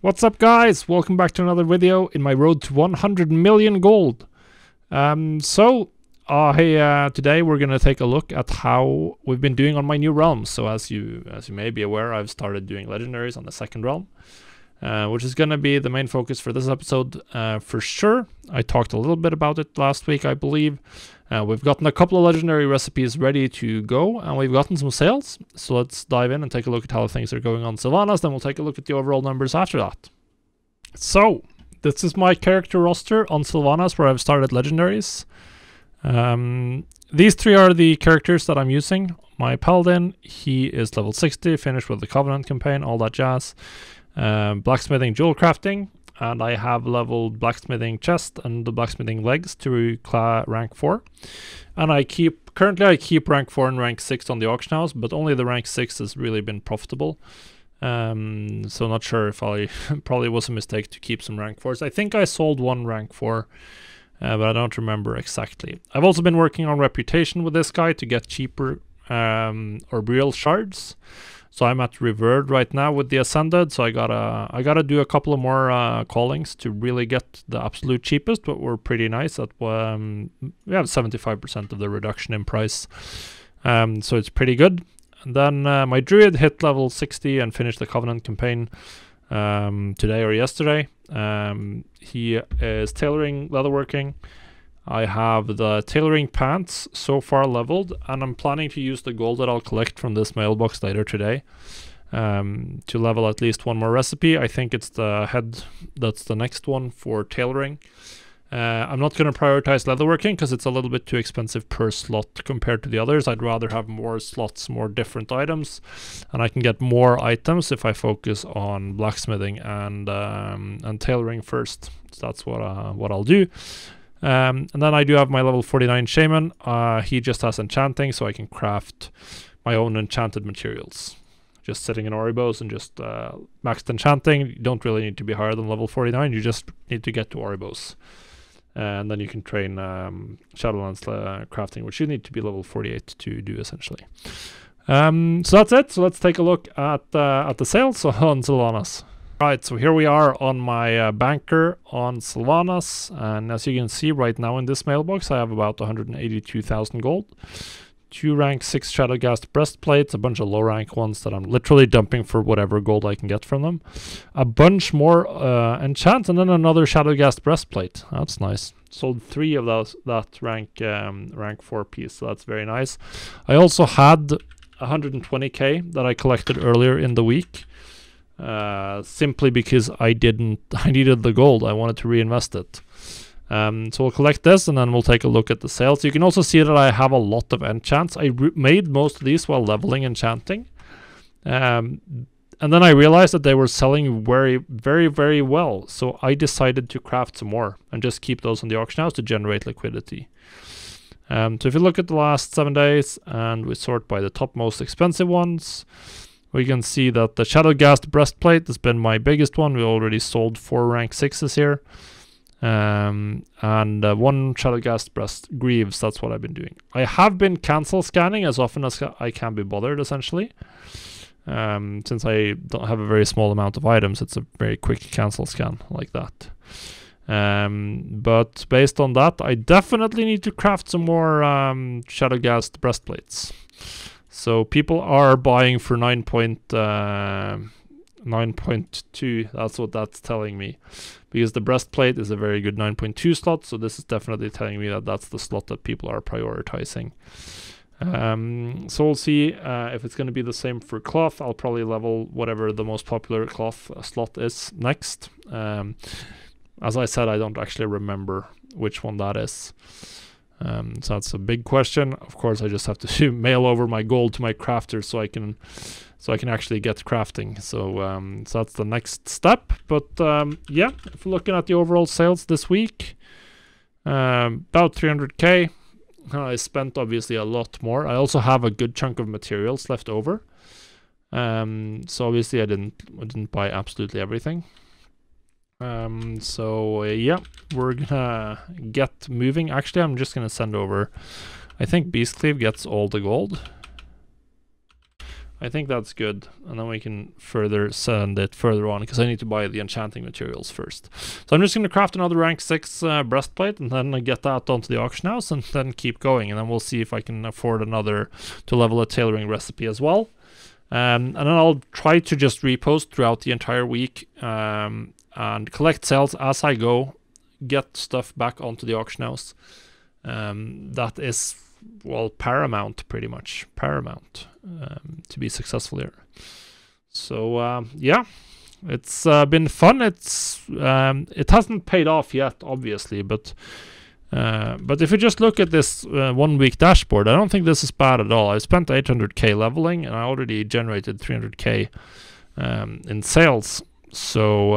What's up, guys? Welcome back to another video in my road to 100 million gold. Today we're gonna take a look at how we've been doing on my new realm. So as you may be aware, I've started doing legendaries on the second realm, which is gonna be the main focus for this episode for sure. I talked a little bit about it last week, I believe. We've gotten a couple of legendary recipes ready to go, and we've gotten some sales. So let's dive in and take a look at how things are going on Sylvanas, then we'll take a look at the overall numbers after that. So, this is my character roster on Sylvanas where I've started legendaries. These three are the characters that I'm using. My paladin, he is level 60, finished with the Covenant campaign, all that jazz. Blacksmithing, jewel crafting, and I have leveled blacksmithing chest and the blacksmithing legs to rank 4. And currently I keep rank 4 and rank 6 on the auction house, but only the rank 6 has really been profitable. So not sure if probably was a mistake to keep some rank 4s. I think I sold one rank 4, but I don't remember exactly. I've also been working on reputation with this guy to get cheaper orbial shards. So I'm at Revered right now with the Ascended, so I gotta do a couple of more callings to really get the absolute cheapest, but we're pretty nice at we have 75% of the reduction in price, so it's pretty good. And then my Druid hit level 60 and finished the Covenant campaign today or yesterday. He is tailoring, leatherworking. I have the tailoring pants so far leveled, and I'm planning to use the gold that I'll collect from this mailbox later today to level at least one more recipe. I think it's the head that's the next one for tailoring. I'm not going to prioritize leatherworking because it's a little bit too expensive per slot compared to the others. I'd rather have more slots, more different items, and I can get more items if I focus on blacksmithing and tailoring first. So that's what I'll do. And then I do have my level 49 shaman. He just has enchanting, so I can craft my own enchanted materials. Just sitting in Oribos and just maxed enchanting. You don't really need to be higher than level 49. You just need to get to Oribos. And then you can train Shadowlands crafting, which you need to be level 48 to do, essentially. So that's it. So let's take a look at the sales on Sylvanas. Right, so here we are on my banker on Sylvanas, and as you can see right now in this mailbox I have about 182,000 gold, 2 rank 6 Shadowghast breastplates, a bunch of low rank ones that I'm literally dumping for whatever gold I can get from them, a bunch more enchant, and then another Shadowghast breastplate. That's nice. Sold 3 of those, that rank 4 piece, so that's very nice. I also had 120k that I collected earlier in the week. Simply because I needed the gold. I wanted to reinvest it. So we'll collect this and then we'll take a look at the sales. You can also see that I have a lot of enchants. I made most of these while leveling enchanting. And then I realized that they were selling very, very, very well. So I decided to craft some more and just keep those on the auction house to generate liquidity. So if you look at the last 7 days and we sort by the top most expensive ones, we can see that the Shadowghast breastplate has been my biggest one. We already sold 4 rank 6s here. And 1 Shadowghast breast greaves, that's what I've been doing. I have been cancel scanning as often as I can be bothered, essentially. Since I don't have a very small amount of items, it's a very quick cancel scan like that. But based on that, I definitely need to craft some more Shadowghast breastplates. So people are buying for 9.2, that's what that's telling me. Because the breastplate is a very good 9.2 slot, so this is definitely telling me that that's the slot that people are prioritizing. So we'll see if it's going to be the same for cloth. I'll probably level whatever the most popular cloth slot is next. As I said, I don't actually remember which one that is. So that's a big question. Of course, I just have to mail over my gold to my crafters so I can actually get crafting. So that's the next step. But yeah, if we're looking at the overall sales this week, about 300k. I spent obviously a lot more. I also have a good chunk of materials left over. So obviously I didn't buy absolutely everything. Yeah, we're gonna get moving. Actually, I'm just gonna send over, I think Beastcleave gets all the gold. I think that's good, and then we can further send it further on, because I need to buy the enchanting materials first. So I'm just going to craft another rank 6 breastplate, and then get that onto the auction house, and then keep going, and then we'll see if I can afford another to level a tailoring recipe as well. And then I'll try to just repost throughout the entire week, and collect sales as I go, get stuff back onto the auction house. That is, well, paramount, pretty much paramount, to be successful here. So yeah, it's been fun. It hasn't paid off yet, obviously, but if you just look at this 1 week dashboard, I don't think this is bad at all. I spent 800k leveling, and I already generated 300k in sales. So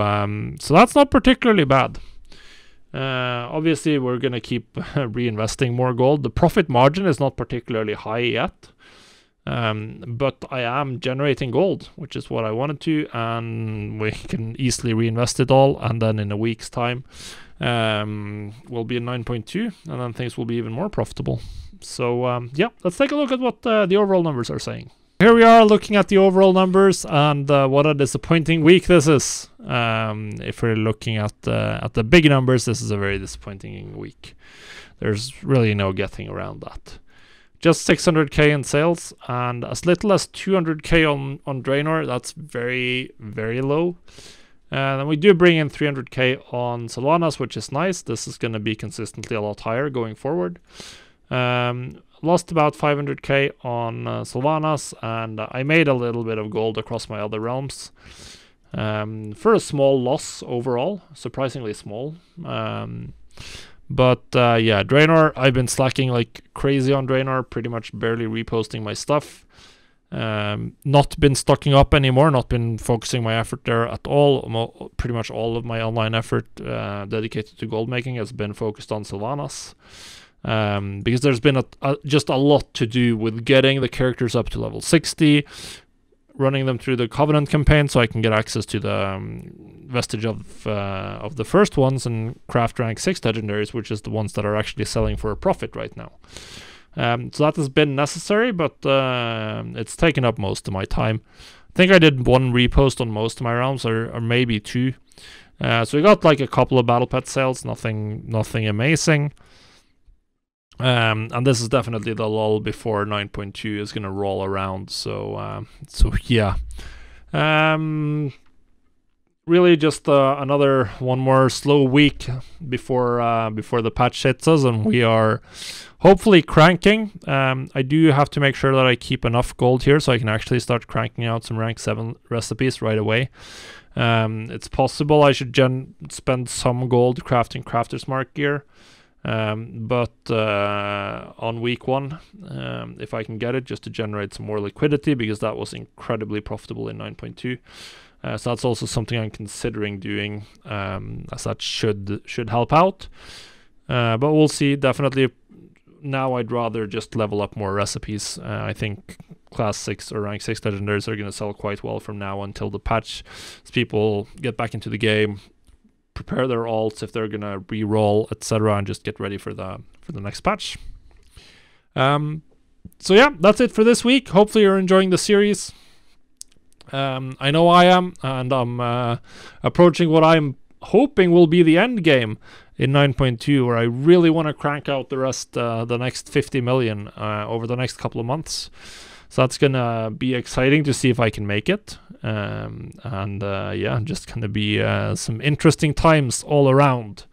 that's not particularly bad. Obviously, we're going to keep reinvesting more gold. The profit margin is not particularly high yet, but I am generating gold, which is what I wanted to, and we can easily reinvest it all, and then in a week's time we'll be in 9.2, and then things will be even more profitable. So yeah, let's take a look at what the overall numbers are saying. Here we are looking at the overall numbers, and what a disappointing week this is. If we're looking at the big numbers, this is a very disappointing week. There's really no getting around that. Just 600k in sales, and as little as 200k on Draenor. That's very, very low. And then we do bring in 300k on Sylvanas, which is nice. This is going to be consistently a lot higher going forward. Lost about 500k on Sylvanas, and I made a little bit of gold across my other realms. For a small loss overall, surprisingly small. But yeah, Draenor, I've been slacking like crazy on Draenor, pretty much barely reposting my stuff. Not been stocking up anymore, not been focusing my effort there at all. Pretty much all of my online effort dedicated to gold making has been focused on Sylvanas. Because there's been just a lot to do with getting the characters up to level 60, running them through the Covenant campaign so I can get access to the vestige of the first ones, and craft rank 6 legendaries, which is the ones that are actually selling for a profit right now. So that has been necessary, but it's taken up most of my time. I think I did 1 repost on most of my realms, or maybe 2. So we got like a couple of battle pet sales, nothing amazing. And this is definitely the lull before 9.2 is going to roll around. So yeah. Really just another one more slow week before the patch hits us, and we are hopefully cranking. I do have to make sure that I keep enough gold here so I can actually start cranking out some rank 7 recipes right away. It's possible I should spend some gold crafting Crafter's Mark gear. But on week 1, if I can get it, just to generate some more liquidity, because that was incredibly profitable in 9.2. So that's also something I'm considering doing, as that should help out. But we'll see. Definitely now I'd rather just level up more recipes. I think class 6 or rank 6 legendaries are going to sell quite well from now until the patch, as people get back into the game, prepare their alts if they're gonna re-roll, etc., and just get ready for the next patch. So yeah, that's it for this week. Hopefully you're enjoying the series. I know I am, and I'm approaching what I'm hoping will be the end game in 9.2, where I really want to crank out the rest, the next 50 million over the next couple of months. So that's gonna be exciting to see if I can make it. Yeah, just gonna be some interesting times all around.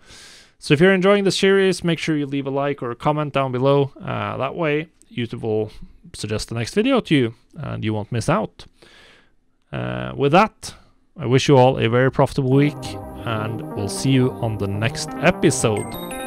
So if you're enjoying the series, make sure you leave a like or a comment down below. That way YouTube will suggest the next video to you, and you won't miss out. With that, I wish you all a very profitable week, and we'll see you on the next episode.